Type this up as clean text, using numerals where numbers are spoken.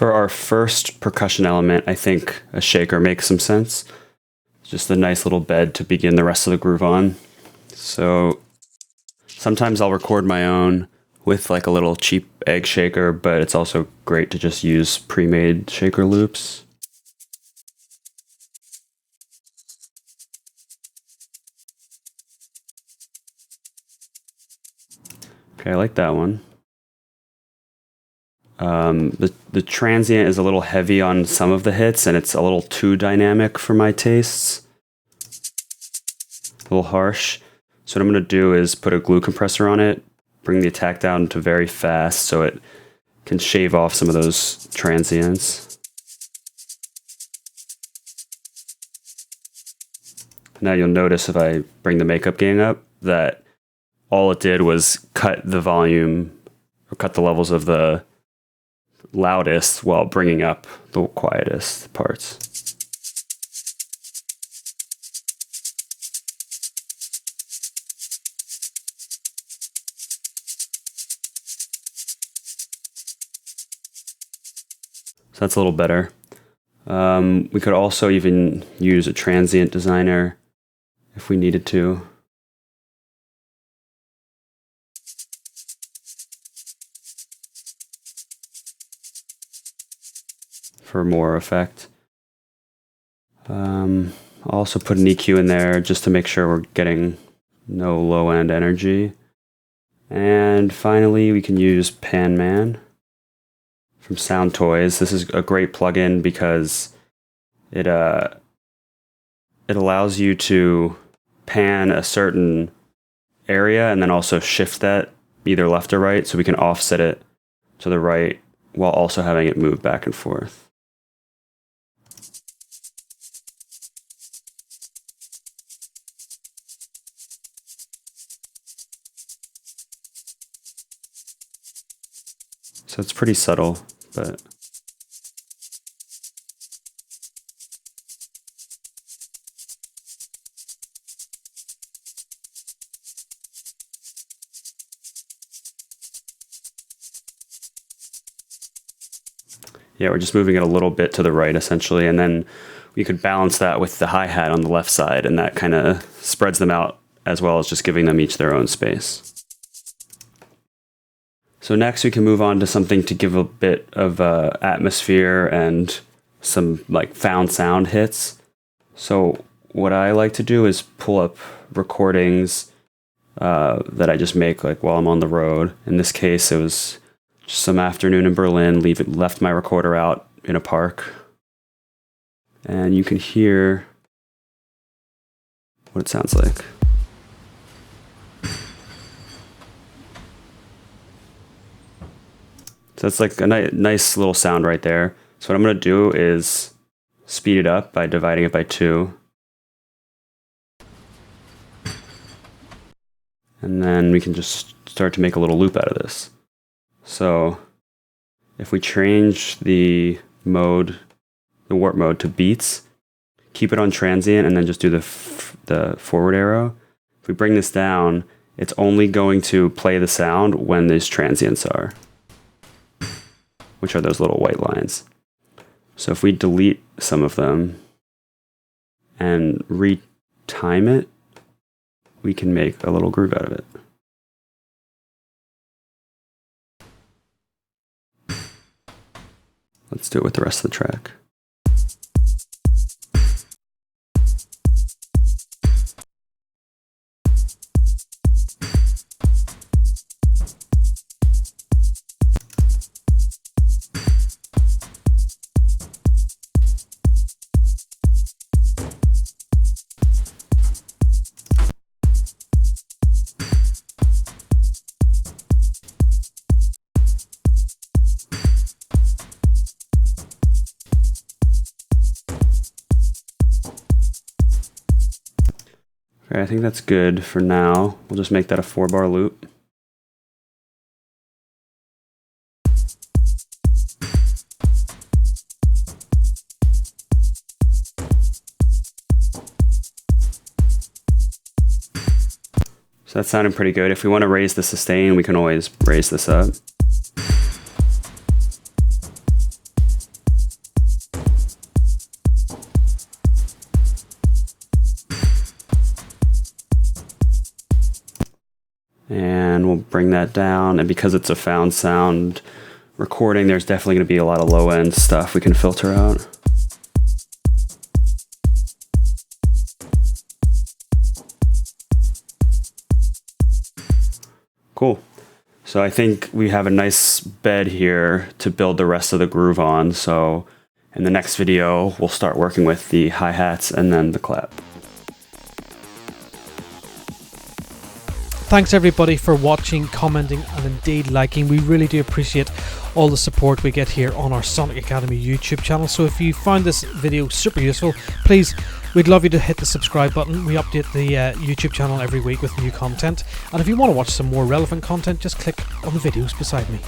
For our first percussion element, I think a shaker makes some sense. Just a nice little bed to begin the rest of the groove on. So sometimes I'll record my own with like a little cheap egg shaker, but it's also great to just use pre-made shaker loops. Okay, I like that one. The transient is a little heavy on some of the hits, and it's a little too dynamic for my tastes. A little harsh. So what I'm going to do is put a glue compressor on it, bring the attack down to very fast so it can shave off some of those transients. Now you'll notice if I bring the makeup gain up that all it did was cut the volume or cut the levels of the loudest while bringing up the quietest parts. So that's a little better. We could also even use a transient designer if we needed to. For more effect. I'll also put an EQ in there just to make sure we're getting no low-end energy. And finally, we can use Pan Man from Sound Toys. This is a great plugin because it allows you to pan a certain area and then also shift that either left or right, so we can offset it to the right while also having it move back and forth. So it's pretty subtle, but yeah, we're just moving it a little bit to the right essentially, and then we could balance that with the hi-hat on the left side, and that kind of spreads them out as well as just giving them each their own space. So next we can move on to something to give a bit of atmosphere and some like found sound hits. So what I like to do is pull up recordings that I just make like while I'm on the road. In this case, it was just some afternoon in Berlin, left my recorder out in a park. And you can hear what it sounds like. So that's like a nice little sound right there. So what I'm going to do is speed it up by dividing it by 2. And then we can just start to make a little loop out of this. So if we change the warp mode to beats, keep it on transient, and then just do the forward arrow. If we bring this down, it's only going to play the sound when these transients are, which are those little white lines. So if we delete some of them and retime it, we can make a little groove out of it. Let's do it with the rest of the track. Okay, I think that's good for now. We'll just make that a 4-bar loop. So that's sounding pretty good. If we want to raise the sustain, we can always raise this up. and we'll bring that down. And because it's a found sound recording, there's definitely going to be a lot of low end stuff we can filter out. Cool. So I think we have a nice bed here to build the rest of the groove on. So in the next video, we'll start working with the hi-hats and then the clap. Thanks everybody for watching, commenting, and indeed liking. We really do appreciate all the support we get here on our Sonic Academy YouTube channel. So if you found this video super useful, please, we'd love you to hit the subscribe button. We update the YouTube channel every week with new content. And if you want to watch some more relevant content, just click on the videos beside me.